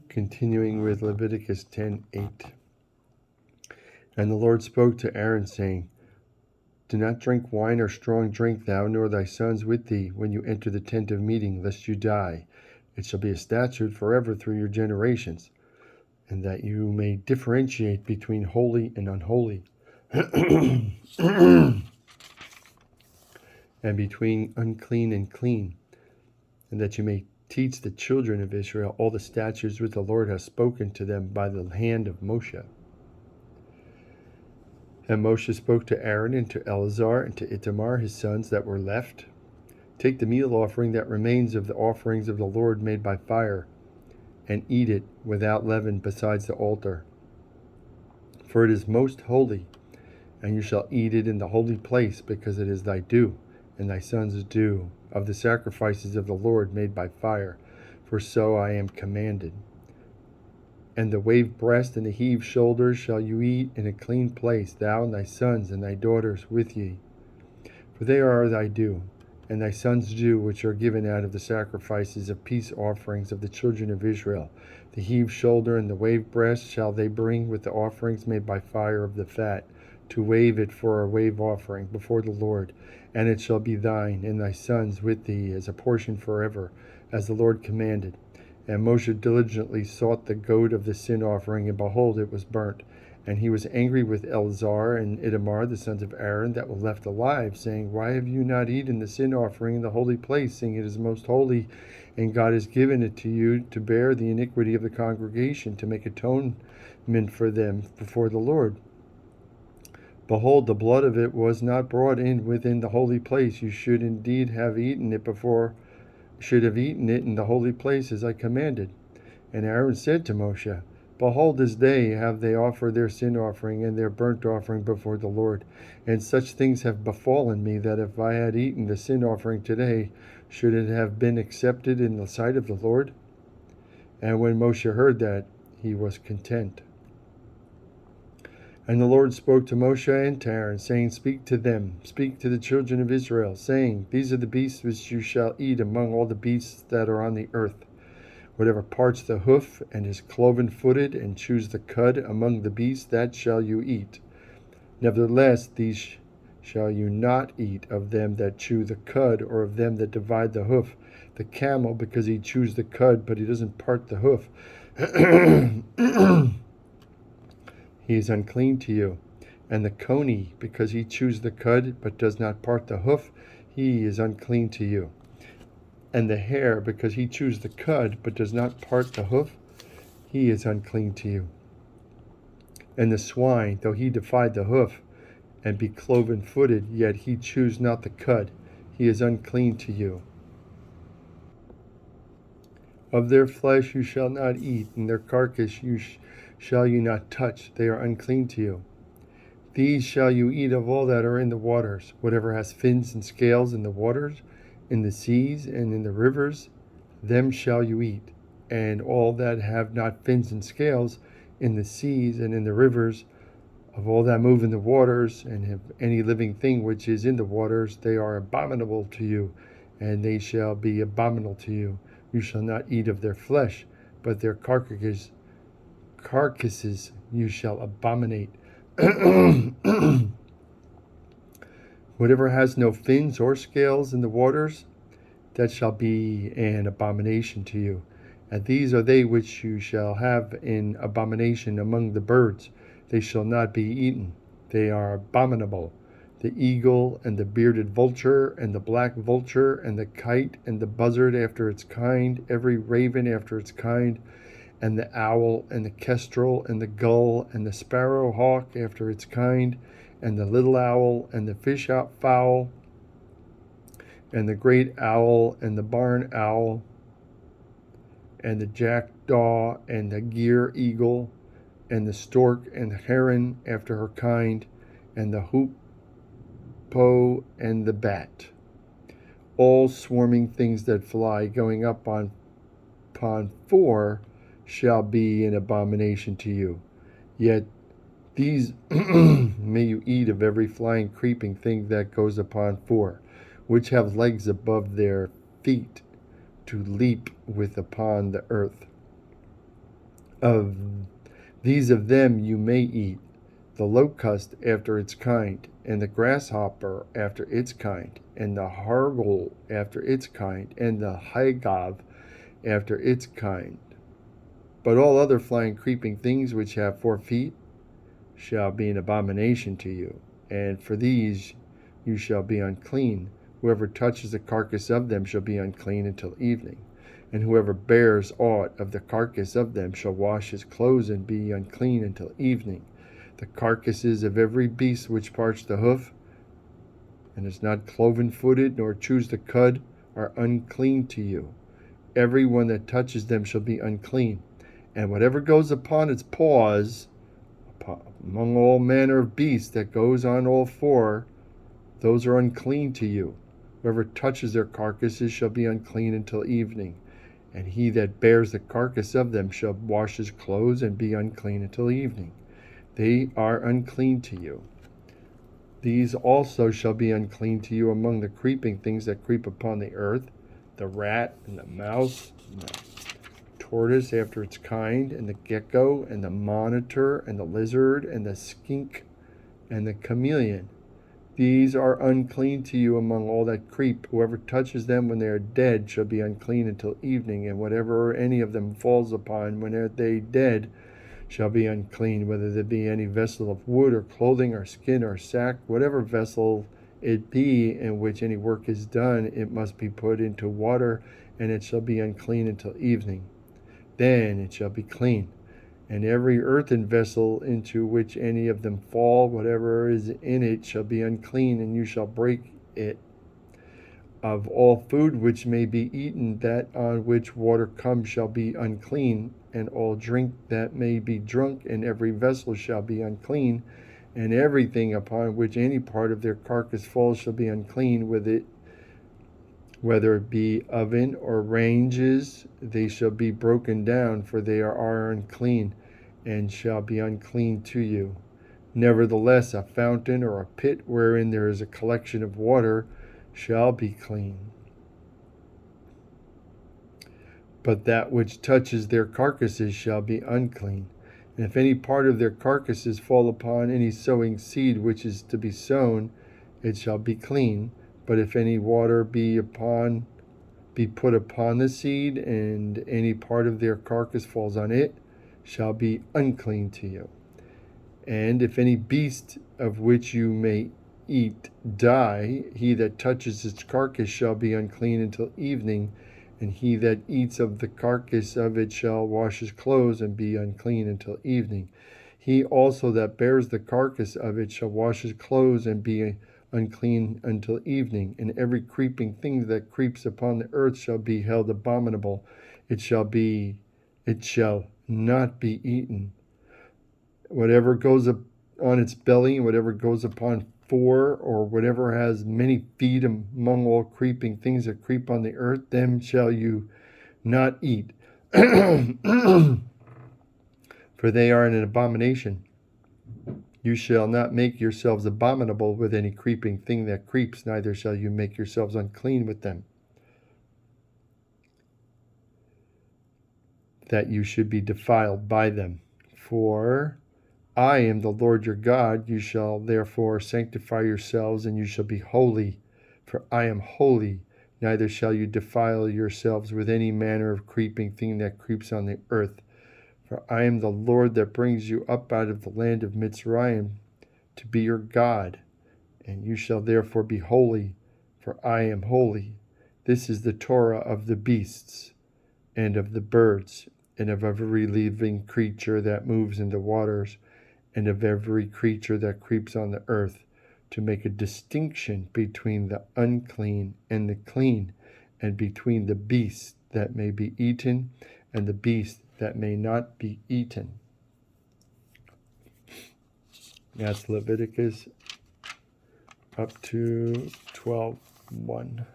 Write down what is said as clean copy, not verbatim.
Continuing with Leviticus 10:8. And the Lord spoke to Aaron, saying, Do not drink wine or strong drink, thou nor thy sons with thee, when you enter the tent of meeting, lest you die. It shall be a statute forever through your generations, and that you may differentiate between holy and unholy, and between unclean and clean, and that you may teach the children of Israel all the statutes which the Lord has spoken to them by the hand of Moshe. And Moshe spoke to Aaron and to Eleazar and to Itamar, his sons that were left. Take the meal offering that remains of the offerings of the Lord made by fire, and eat it without leaven besides the altar. For it is most holy, and you shall eat it in the holy place, because it is thy due, and thy sons' due, of the sacrifices of the Lord made by fire, for so I am commanded. And the waved breast and the heaved shoulders shall you eat in a clean place, thou and thy sons and thy daughters with ye. For they are thy due, and thy sons' due, which are given out of the sacrifices of peace offerings of the children of Israel. The heaved shoulder and the waved breast shall they bring with the offerings made by fire of the fat, to wave it for a wave offering before the Lord. And it shall be thine and thy sons with thee as a portion forever, as the Lord commanded. And Moshe diligently sought the goat of the sin offering, and behold, it was burnt. And he was angry with Eleazar and Itamar, the sons of Aaron, that were left alive, saying, Why have you not eaten the sin offering in the holy place, seeing it is most holy, and God has given it to you to bear the iniquity of the congregation, to make atonement for them before the Lord? Behold, the blood of it was not brought in within the holy place. You should indeed have eaten it in the holy place as I commanded. And Aaron said to Moshe, Behold, this day have they offered their sin offering and their burnt offering before the Lord. And such things have befallen me, that if I had eaten the sin offering today, should it have been accepted in the sight of the Lord? And when Moshe heard that, he was content. And the Lord spoke to Moshe and to Aaron, saying, Speak to the children of Israel, saying, These are the beasts which you shall eat among all the beasts that are on the earth. Whatever parts the hoof and is cloven-footed, and chews the cud among the beasts, that shall you eat. Nevertheless, these shall you not eat of them that chew the cud, or of them that divide the hoof. The camel, because he chews the cud, but he doesn't part the hoof, he is unclean to you. And the coney, because he chews the cud, but does not part the hoof, he is unclean to you. And the hare, because he chews the cud, but does not part the hoof, he is unclean to you. And the swine, though he divide the hoof, and be cloven-footed, yet he chews not the cud, he is unclean to you. Of their flesh you shall not eat, and their carcass shall you not touch, they are unclean to you. These shall you eat of all that are in the waters, whatever has fins and scales in the waters, in the seas and in the rivers, them shall you eat. And all that have not fins and scales in the seas and in the rivers, of all that move in the waters, and have any living thing which is in the waters, they are abominable to you, and they shall be abominable to you. You shall not eat of their flesh, but their carcasses you shall abominate. Whatever has no fins or scales in the waters, that shall be an abomination to you. And these are they which you shall have in abomination among the birds. They shall not be eaten. They are abominable. The eagle and the bearded vulture and the black vulture and the kite and the buzzard after its kind, every raven after its kind, and the owl and the kestrel and the gull and the sparrow hawk after its kind, and the little owl and the fish fowl, and the great owl and the barn owl, and the jackdaw and the gier eagle, and the stork and the heron after her kind, and the hoopoe and the bat. All swarming things that fly, going up upon 4, shall be an abomination to you. Yet these may you eat of every flying creeping thing that goes upon 4, which have legs above their feet to leap with upon the earth. Of these of them you may eat, the locust after its kind, and the grasshopper after its kind, and the hargul after its kind, and the hagav after its kind. But all other flying creeping things which have 4 feet shall be an abomination to you, and for these you shall be unclean. Whoever touches the carcass of them shall be unclean until evening. And whoever bears aught of the carcass of them shall wash his clothes and be unclean until evening. The carcasses of every beast which parts the hoof, and is not cloven-footed, nor chews the cud, are unclean to you. Every one that touches them shall be unclean. And whatever goes upon its paws, among all manner of beasts that goes on all 4, those are unclean to you. Whoever touches their carcasses shall be unclean until evening. And he that bears the carcass of them shall wash his clothes and be unclean until evening. They are unclean to you. These also shall be unclean to you among the creeping things that creep upon the earth, the rat and the mouse, and the tortoise after its kind, and the gecko, and the monitor, and the lizard, and the skink, and the chameleon. These are unclean to you among all that creep. Whoever touches them when they are dead shall be unclean until evening, and whatever any of them falls upon when they dead shall be unclean, whether there be any vessel of wood or clothing or skin or sack, whatever vessel it be in which any work is done, it must be put into water, and it shall be unclean until evening. Then it shall be clean. And every earthen vessel into which any of them fall, whatever is in it shall be unclean, and you shall break it. Of all food which may be eaten, that on which water comes shall be unclean, and all drink that may be drunk in every vessel shall be unclean, and everything upon which any part of their carcass falls shall be unclean with it, whether it be oven or ranges, they shall be broken down, for they are unclean, and shall be unclean to you. Nevertheless, a fountain or a pit wherein there is a collection of water shall be clean. But that which touches their carcasses shall be unclean. And if any part of their carcasses fall upon any sowing seed which is to be sown, it shall be clean. But if any water be put upon the seed, and any part of their carcass falls on it, shall be unclean to you. And if any beast of which you may eat die, he that touches its carcass shall be unclean until evening, and he that eats of the carcass of it shall wash his clothes and be unclean until evening. He also that bears the carcass of it shall wash his clothes and be unclean until evening. And every creeping thing that creeps upon the earth shall be held abominable. It shall not be eaten. Whatever goes up on its belly, and whatever goes upon 4, or whatever has many feet among all creeping things that creep on the earth, them shall you not eat. For they are an abomination. You shall not make yourselves abominable with any creeping thing that creeps, neither shall you make yourselves unclean with them, that you should be defiled by them. For I am the Lord your God. You shall therefore sanctify yourselves, and you shall be holy, for I am holy. Neither shall you defile yourselves with any manner of creeping thing that creeps on the earth. For I am the Lord that brings you up out of the land of Mitzrayim to be your God. And you shall therefore be holy, for I am holy. This is the Torah of the beasts, and of the birds, and of every living creature that moves in the waters, and of every creature that creeps on the earth, to make a distinction between the unclean and the clean, and between the beast that may be eaten and the beast that may not be eaten. That's Leviticus up to 12:1.